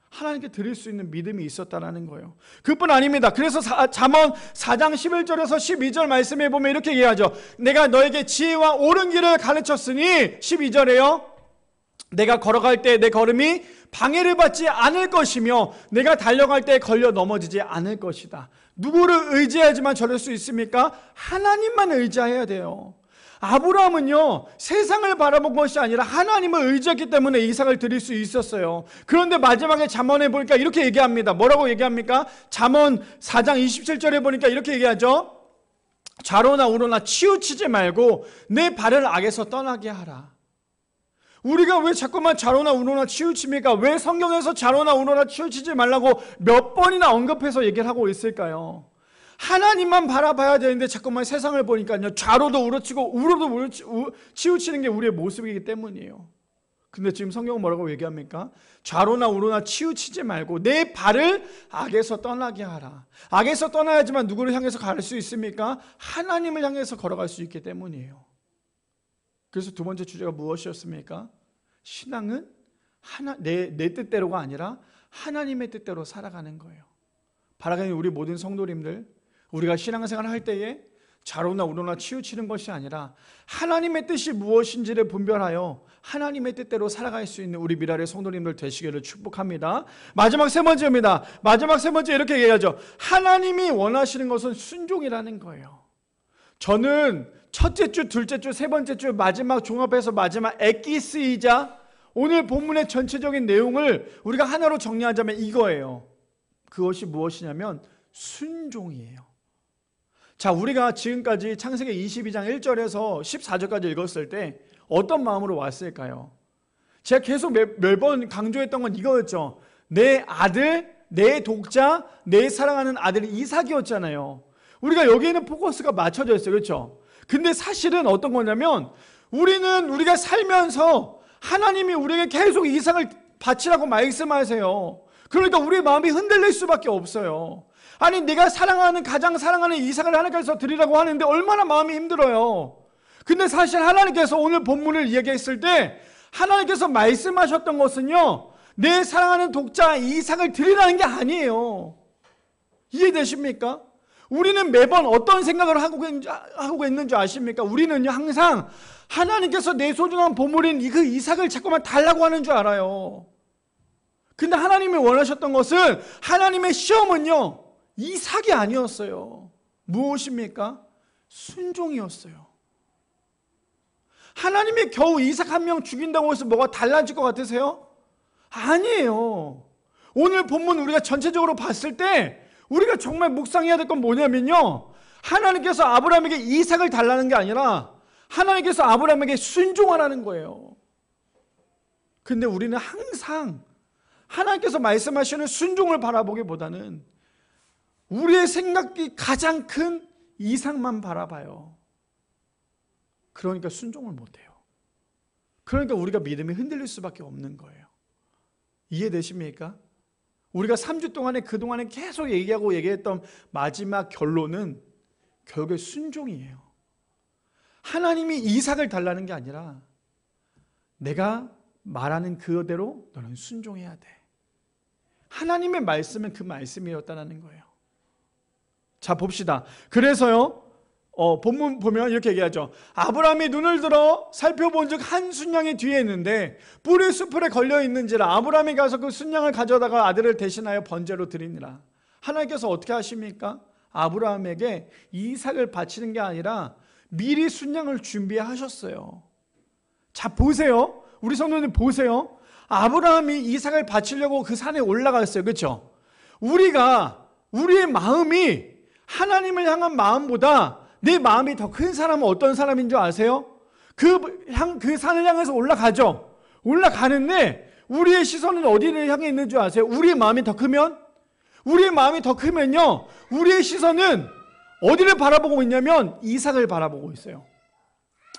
하나님께 드릴 수 있는 믿음이 있었다는 거예요. 그뿐 아닙니다. 그래서 잠언 4장 11절에서 12절 말씀에 보면 이렇게 얘기하죠. 내가 너에게 지혜와 옳은 길을 가르쳤으니 12절에요. 내가 걸어갈 때 내 걸음이 방해를 받지 않을 것이며 내가 달려갈 때 걸려 넘어지지 않을 것이다. 누구를 의지해야지만 저럴 수 있습니까? 하나님만 의지해야 돼요. 아브라함은요, 세상을 바라본 것이 아니라 하나님을 의지했기 때문에 이삭을 드릴 수 있었어요. 그런데 마지막에 잠언에 보니까 이렇게 얘기합니다. 뭐라고 얘기합니까? 잠언 4장 27절에 보니까 이렇게 얘기하죠. 좌로나 우로나 치우치지 말고 내 발을 악에서 떠나게 하라. 우리가 왜 자꾸만 좌로나 우로나 치우칩니까? 왜 성경에서 좌로나 우로나 치우치지 말라고 몇 번이나 언급해서 얘기를 하고 있을까요? 하나님만 바라봐야 되는데 자꾸만 세상을 보니까요, 좌로도 우로치고 우로도 치우치는 게 우리의 모습이기 때문이에요. 근데 지금 성경은 뭐라고 얘기합니까? 좌로나 우로나 치우치지 말고 내 발을 악에서 떠나게 하라. 악에서 떠나야지만 누구를 향해서 갈 수 있습니까? 하나님을 향해서 걸어갈 수 있기 때문이에요. 그래서 두 번째 주제가 무엇이었습니까? 신앙은 내 뜻대로가 아니라 하나님의 뜻대로 살아가는 거예요. 바라가는 우리 모든 성도님들, 우리가 신앙생활을 할 때에 좌로나 우로나 치우치는 것이 아니라 하나님의 뜻이 무엇인지를 분별하여 하나님의 뜻대로 살아갈 수 있는 우리 미랄의 성도님들 되시기를 축복합니다. 마지막 세 번째입니다. 마지막 세 번째 이렇게 얘기하죠. 하나님이 원하시는 것은 순종이라는 거예요. 저는 첫째 주, 둘째 주, 세 번째 주 마지막 종합해서 마지막 엑기스이자 오늘 본문의 전체적인 내용을 우리가 하나로 정리하자면 이거예요. 그것이 무엇이냐면 순종이에요. 자, 우리가 지금까지 창세기 22장 1절에서 14절까지 읽었을 때 어떤 마음으로 왔을까요? 제가 계속 몇 번 강조했던 건 이거였죠. 내 아들, 내 독자, 내 사랑하는 아들이 이삭이었잖아요. 우리가 여기에는 포커스가 맞춰져 있어요. 그렇죠? 근데 사실은 어떤 거냐면 우리가 살면서 하나님이 우리에게 계속 이삭을 바치라고 말씀하세요. 그러니까 우리의 마음이 흔들릴 수밖에 없어요. 아니, 내가 가장 사랑하는 이삭을 하나님께서 드리라고 하는데 얼마나 마음이 힘들어요. 근데 사실 하나님께서 오늘 본문을 이야기했을 때 하나님께서 말씀하셨던 것은요, 내 사랑하는 독자 이삭을 드리라는 게 아니에요. 이해되십니까? 우리는 매번 어떤 생각을 하고 있는 줄 아십니까? 우리는요, 항상 하나님께서 내 소중한 보물인 그 이삭을 자꾸만 달라고 하는 줄 알아요. 근데 하나님이 원하셨던 것은, 하나님의 시험은요, 이삭이 아니었어요. 무엇입니까? 순종이었어요. 하나님이 겨우 이삭 한 명 죽인다고 해서 뭐가 달라질 것 같으세요? 아니에요. 오늘 본문 우리가 전체적으로 봤을 때 우리가 정말 묵상해야 될 건 뭐냐면요, 하나님께서 아브라함에게 이삭을 달라는 게 아니라 하나님께서 아브라함에게 순종하라는 거예요. 근데 우리는 항상 하나님께서 말씀하시는 순종을 바라보기보다는 우리의 생각이 가장 큰 이삭만 바라봐요. 그러니까 순종을 못해요. 그러니까 우리가 믿음이 흔들릴 수밖에 없는 거예요. 이해되십니까? 우리가 3주 동안에 그동안에 계속 얘기했던 마지막 결론은 결국에 순종이에요. 하나님이 이삭을 달라는 게 아니라 내가 말하는 그대로 너는 순종해야 돼. 하나님의 말씀은 그 말씀이었다는 거예요. 자, 봅시다. 그래서요, 본문 보면 이렇게 얘기하죠. 아브라함이 눈을 들어 살펴본즉 한 순양이 뒤에 있는데 뿔이 수풀에 걸려 있는지라 아브라함이 가서 그 순양을 가져다가 아들을 대신하여 번제로 드리니라. 하나님께서 어떻게 하십니까? 아브라함에게 이삭을 바치는 게 아니라 미리 순양을 준비하셨어요. 자, 보세요. 우리 성도님 보세요. 아브라함이 이삭을 바치려고 그 산에 올라갔어요. 그렇죠? 우리의 마음이 하나님을 향한 마음보다 내 마음이 더 큰 사람은 어떤 사람인 줄 아세요? 그 산을 향해서 올라가죠. 올라가는데 우리의 시선은 어디를 향해 있는 줄 아세요? 우리의 마음이 더 크면요, 우리의 시선은 어디를 바라보고 있냐면 이삭을 바라보고 있어요.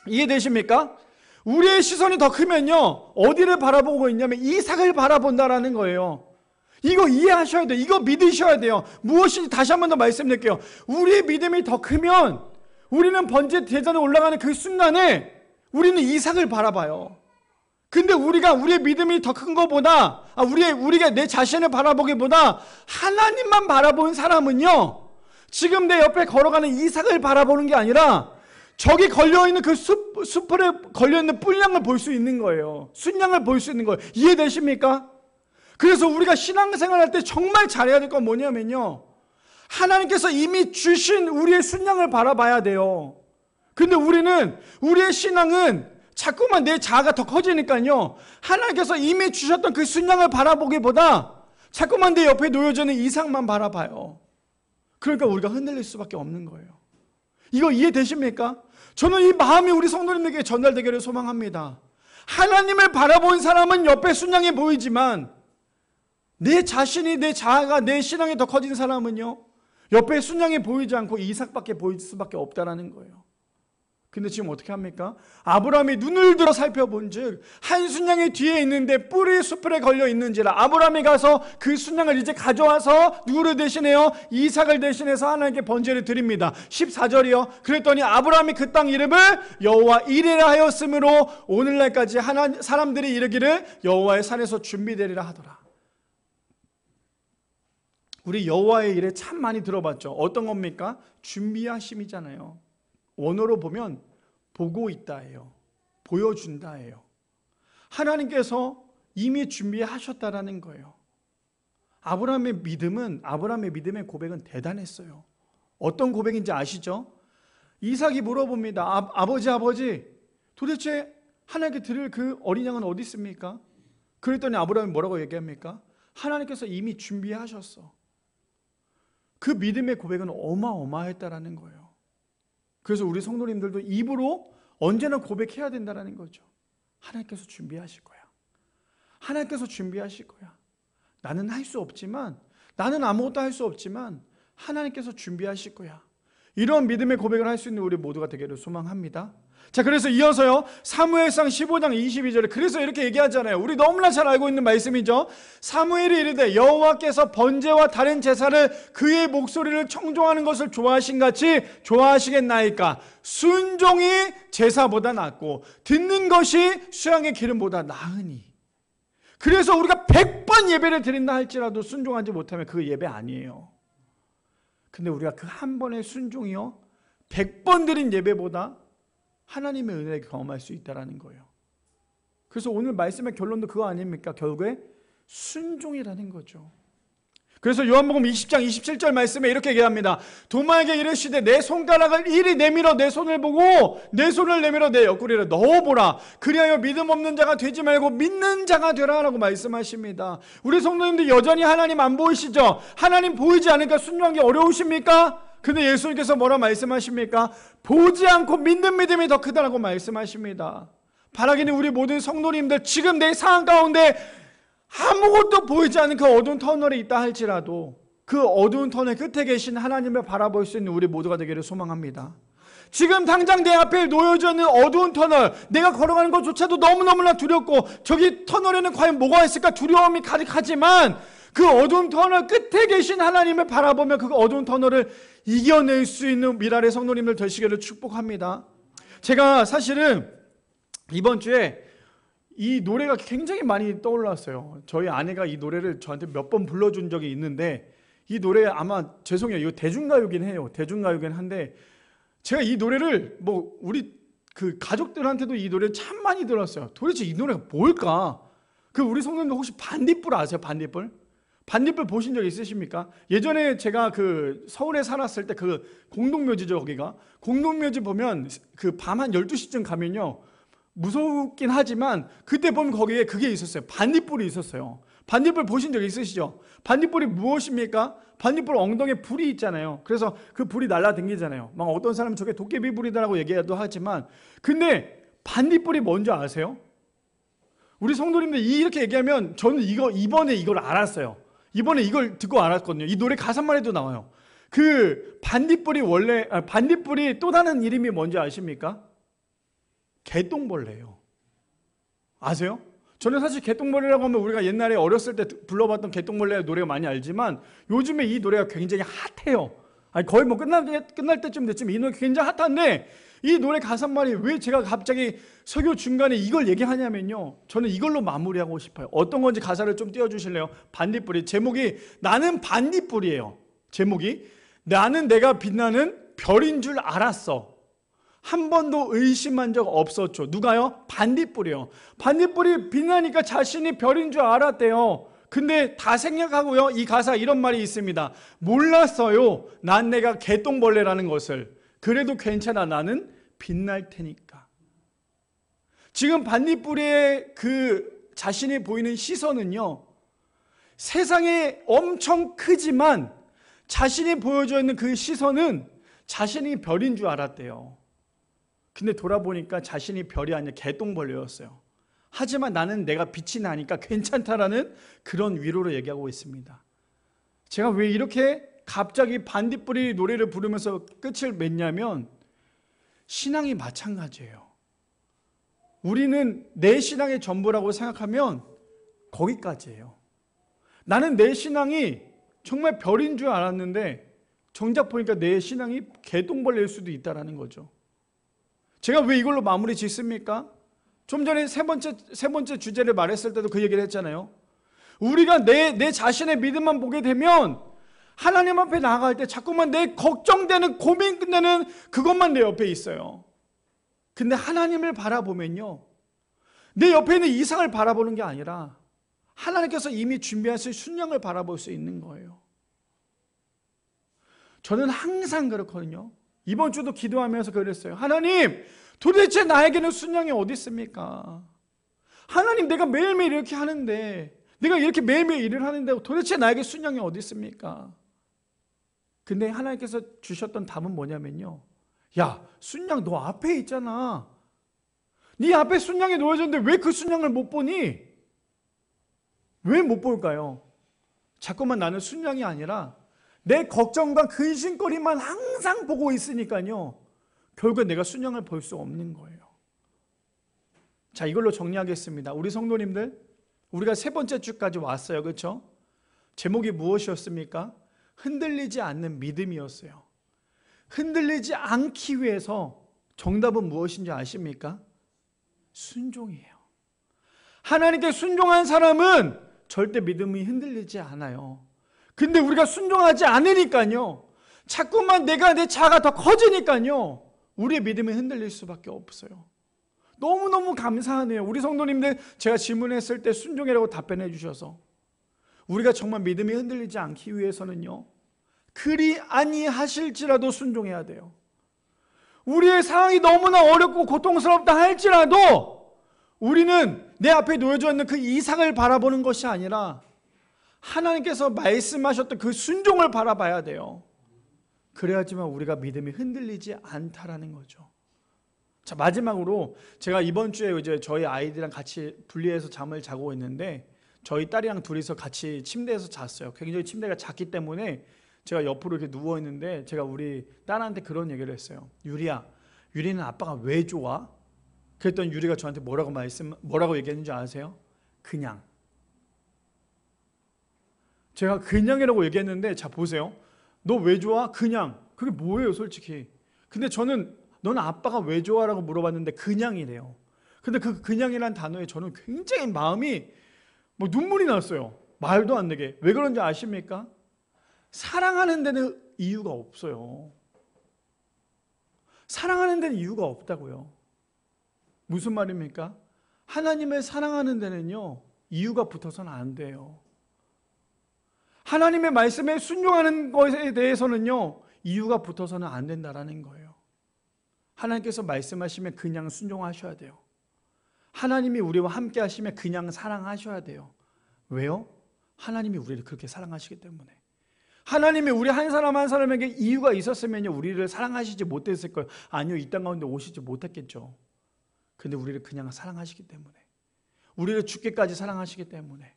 이해되십니까? 우리의 시선이 더 크면요, 어디를 바라보고 있냐면 이삭을 바라본다라는 거예요. 이거 이해하셔야 돼요. 이거 믿으셔야 돼요. 무엇인지 다시 한 번 더 말씀드릴게요. 우리의 믿음이 더 크면 우리는 번제 대전에 올라가는 그 순간에 우리는 이삭을 바라봐요. 근데 우리의 믿음이 더 큰 것보다, 우리가 내 자신을 바라보기보다 하나님만 바라보는 사람은요, 지금 내 옆에 걸어가는 이삭을 바라보는 게 아니라 저기 걸려있는 그 숲에 걸려있는 뿔량을 볼 수 있는 거예요. 순양을 볼 수 있는 거예요. 이해되십니까? 그래서 우리가 신앙생활 할 때 정말 잘해야 될 건 뭐냐면요, 하나님께서 이미 주신 우리의 순양을 바라봐야 돼요. 근데 우리의 신앙은 자꾸만 내 자아가 더 커지니까요, 하나님께서 이미 주셨던 그 순양을 바라보기보다 자꾸만 내 옆에 놓여져 있는 이삭만 바라봐요. 그러니까 우리가 흔들릴 수밖에 없는 거예요. 이거 이해되십니까? 저는 이 마음이 우리 성도님에게 전달되기를 소망합니다. 하나님을 바라본 사람은 옆에 순양이 보이지만 내 자신이, 내 자아가, 내 신앙이 더 커진 사람은요, 옆에 순양이 보이지 않고 이삭밖에 보일 수밖에 없다라는 거예요. 근데 지금 어떻게 합니까? 아브라함이 눈을 들어 살펴본 즉 한 순양이 뒤에 있는데 뿔이 숯불에 걸려 있는지라. 아브라함이 가서 그 순양을 이제 가져와서 누구를 대신해요? 이삭을 대신해서 하나님께 번제를 드립니다. 14절이요. 그랬더니 아브라함이 그 땅 이름을 여호와 이레라 하였으므로 오늘날까지 사람들이 이르기를 여호와의 산에서 준비되리라 하더라. 우리 여호와의 일에 참 많이 들어봤죠. 어떤 겁니까? 준비하심이잖아요. 원어로 보면 보고 있다예요. 보여준다예요. 하나님께서 이미 준비하셨다라는 거예요. 아브라함의 믿음의 고백은 대단했어요. 어떤 고백인지 아시죠? 이삭이 물어봅니다. 아버지, 도대체 하나님께 드릴 그 어린 양은 어디 있습니까? 그랬더니 아브라함이 뭐라고 얘기합니까? 하나님께서 이미 준비하셨어. 그 믿음의 고백은 어마어마했다라는 거예요. 그래서 우리 성도님들도 입으로 언제나 고백해야 된다는 거죠. 하나님께서 준비하실 거야. 하나님께서 준비하실 거야. 나는 할 수 없지만, 나는 아무것도 할 수 없지만 하나님께서 준비하실 거야. 이런 믿음의 고백을 할 수 있는 우리 모두가 되기를 소망합니다. 자, 그래서 이어서요, 사무엘상 15장 22절에 그래서 이렇게 얘기하잖아요. 우리 너무나 잘 알고 있는 말씀이죠. 사무엘이 이르되 여호와께서 번제와 다른 제사를 그의 목소리를 청종하는 것을 좋아하신 같이 좋아하시겠나이까. 순종이 제사보다 낫고 듣는 것이 수양의 기름보다 나으니. 그래서 우리가 100번 예배를 드린다 할지라도 순종하지 못하면 그 예배 아니에요. 근데 우리가 그 한 번의 순종이요, 100번 드린 예배보다 하나님의 은혜를 경험할 수 있다는 거예요. 그래서 오늘 말씀의 결론도 그거 아닙니까? 결국에 순종이라는 거죠. 그래서 요한복음 20장 27절 말씀에 이렇게 얘기합니다. 도마에게 이르시되 내 손가락을 이리 내밀어 내 손을 보고 내 손을 내밀어 내 옆구리를 넣어보라. 그리하여 믿음 없는 자가 되지 말고 믿는 자가 되라 라고 말씀하십니다. 우리 성도님들 여전히 하나님 안 보이시죠? 하나님 보이지 않으니까 순종하기 어려우십니까? 근데 예수님께서 뭐라 말씀하십니까? 보지 않고 믿는 믿음이 더 크다라고 말씀하십니다. 바라기는 우리 모든 성도님들 지금 내 상황 가운데 아무것도 보이지 않는 그 어두운 터널에 있다 할지라도 그 어두운 터널 끝에 계신 하나님을 바라볼 수 있는 우리 모두가 되기를 소망합니다. 지금 당장 내 앞에 놓여져 있는 어두운 터널, 내가 걸어가는 것조차도 너무너무나 두렵고 저기 터널에는 과연 뭐가 있을까 두려움이 가득하지만 그 어두운 터널 끝에 계신 하나님을 바라보며 그 어두운 터널을 이겨낼 수 있는 미랄의 성도님들 되시기를 축복합니다. 제가 사실은 이번 주에 이 노래가 굉장히 많이 떠올랐어요. 저희 아내가 이 노래를 저한테 몇 번 불러준 적이 있는데 이 노래 아마 죄송해요. 이거 대중가요긴 해요. 대중가요긴 한데 제가 이 노래를 우리 그 가족들한테도 이 노래를 참 많이 들었어요. 도대체 이 노래가 뭘까? 그 우리 성도님들 혹시 반딧불 아세요? 반딧불? 반딧불 보신 적 있으십니까? 예전에 제가 그 서울에 살았을 때 그 공동묘지죠, 거기가. 공동묘지 보면 그 밤 한 12시쯤 가면요, 무섭긴 하지만 그때 보면 거기에 그게 있었어요. 반딧불이 있었어요. 반딧불 보신 적 있으시죠? 반딧불이 무엇입니까? 반딧불 엉덩이에 불이 있잖아요. 그래서 그 불이 날아다니잖아요. 막 어떤 사람은 저게 도깨비 불이다라고 얘기도 하지만, 근데 반딧불이 뭔지 아세요? 우리 성도님들 이렇게 얘기하면 저는 이번에 이걸 알았어요. 이번에 이걸 듣고 알았거든요. 이 노래 가사만 해도 나와요. 그 반딧불이 또 다른 이름이 뭔지 아십니까? 개똥벌레예요. 아세요? 저는 사실 개똥벌레라고 하면 우리가 옛날에 어렸을 때 불러봤던 개똥벌레 노래가 많이 알지만 요즘에 이 노래가 굉장히 핫해요. 아니 거의 뭐 끝날 때쯤 됐지만 이 노래 굉장히 핫한데, 이 노래 가사말이 왜 제가 갑자기 설교 중간에 이걸 얘기하냐면요, 저는 이걸로 마무리하고 싶어요. 어떤 건지 가사를 좀 띄워주실래요? 반딧불이, 제목이 나는 반딧불이에요. 제목이 나는 내가 빛나는 별인 줄 알았어. 한 번도 의심한 적 없었죠. 누가요? 반딧불이요. 반딧불이 빛나니까 자신이 별인 줄 알았대요. 근데 다 생략하고요, 이 가사 이런 말이 있습니다. 몰랐어요. 난 내가 개똥벌레라는 것을. 그래도 괜찮아. 나는 빛날 테니까. 지금 반딧불의 그 자신이 보이는 시선은요, 세상에 엄청 크지만 자신이 보여져 있는 그 시선은 자신이 별인 줄 알았대요. 근데 돌아보니까 자신이 별이 아니라 개똥벌레였어요. 하지만 나는 내가 빛이 나니까 괜찮다라는 그런 위로를 얘기하고 있습니다. 제가 왜 이렇게 갑자기 반딧불이 노래를 부르면서 끝을 맺냐면, 신앙이 마찬가지예요. 우리는 내 신앙의 전부라고 생각하면 거기까지예요. 나는 내 신앙이 정말 별인 줄 알았는데 정작 보니까 내 신앙이 개똥벌레일 수도 있다는 거죠. 제가 왜 이걸로 마무리 짓습니까? 좀 전에 세 번째 주제를 말했을 때도 그 얘기를 했잖아요. 우리가 내 자신의 믿음만 보게 되면 하나님 앞에 나아갈 때 자꾸만 내 걱정되는, 고민되는 그것만 내 옆에 있어요. 근데 하나님을 바라보면요, 내 옆에 있는 이상을 바라보는 게 아니라 하나님께서 이미 준비하신 순양을 바라볼 수 있는 거예요. 저는 항상 그렇거든요. 이번 주도 기도하면서 그랬어요. 하나님, 도대체 나에게는 순양이 어디 있습니까? 하나님, 내가 매일매일 이렇게 하는데, 내가 이렇게 매일매일 일을 하는데 도대체 나에게 순양이 어디 있습니까? 근데 하나님께서 주셨던 답은 뭐냐면요, 야, 순양 너 앞에 있잖아. 네 앞에 순양이 놓여졌는데 왜 그 순양을 못 보니? 왜 못 볼까요? 자꾸만 나는 순양이 아니라 내 걱정과 근심거리만 항상 보고 있으니까요, 결국에 내가 순양을 볼 수 없는 거예요. 자, 이걸로 정리하겠습니다. 우리 성도님들, 우리가 세 번째 주까지 왔어요. 그렇죠? 제목이 무엇이었습니까? 흔들리지 않는 믿음이었어요. 흔들리지 않기 위해서 정답은 무엇인지 아십니까? 순종이에요. 하나님께 순종한 사람은 절대 믿음이 흔들리지 않아요. 근데 우리가 순종하지 않으니까요, 자꾸만 내 자아가 더 커지니까요, 우리의 믿음이 흔들릴 수밖에 없어요. 너무너무 감사하네요. 우리 성도님들, 제가 질문했을 때 순종이라고 답변해 주셔서, 우리가 정말 믿음이 흔들리지 않기 위해서는요, 그리 아니하실지라도 순종해야 돼요. 우리의 상황이 너무나 어렵고 고통스럽다 할지라도 우리는 내 앞에 놓여져 있는 그 이상을 바라보는 것이 아니라 하나님께서 말씀하셨던 그 순종을 바라봐야 돼요. 그래야지만 우리가 믿음이 흔들리지 않다라는 거죠. 자, 마지막으로 제가 이번 주에 이제 저희 아이들이랑 같이 분리해서 잠을 자고 있는데, 저희 딸이랑 둘이서 같이 침대에서 잤어요. 굉장히 침대가 작기 때문에 제가 옆으로 이렇게 누워 있는데, 제가 우리 딸한테 그런 얘기를 했어요. 유리야, 유리는 아빠가 왜 좋아? 그랬더니 유리가 저한테 뭐라고 얘기했는지 아세요? 그냥. 제가 그냥이라고 얘기했는데, 자 보세요. 너 왜 좋아? 그냥. 그게 뭐예요, 솔직히? 근데 저는 너는 아빠가 왜 좋아라고 물어봤는데 그냥이래요. 근데 그 그냥이라는 단어에 저는 굉장히 마음이 뭐 눈물이 났어요. 말도 안 되게. 왜 그런지 아십니까? 사랑하는 데는 이유가 없어요. 사랑하는 데는 이유가 없다고요. 무슨 말입니까? 하나님을 사랑하는 데는요, 이유가 붙어서는 안 돼요. 하나님의 말씀에 순종하는 것에 대해서는요, 이유가 붙어서는 안 된다라는 거예요. 하나님께서 말씀하시면 그냥 순종하셔야 돼요. 하나님이 우리와 함께 하시면 그냥 사랑하셔야 돼요. 왜요? 하나님이 우리를 그렇게 사랑하시기 때문에. 하나님이 우리 한 사람 한 사람에게 이유가 있었으면요, 우리를 사랑하시지 못했을 거예요. 아니요, 이 땅 가운데 오시지 못했겠죠. 근데 우리를 그냥 사랑하시기 때문에, 우리를 죽기까지 사랑하시기 때문에,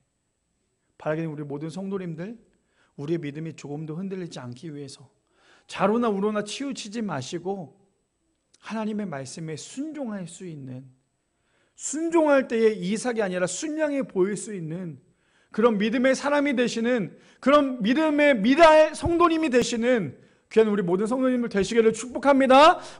바라기는 우리 모든 성도님들, 우리의 믿음이 조금도 흔들리지 않기 위해서 좌로나 우로나 치우치지 마시고 하나님의 말씀에 순종할 수 있는, 순종할 때에 이삭이 아니라 순양해 보일 수 있는 그런 믿음의 사람이 되시는, 그런 믿음의 미랄 성도님이 되시는 귀한 우리 모든 성도님들 되시기를 축복합니다.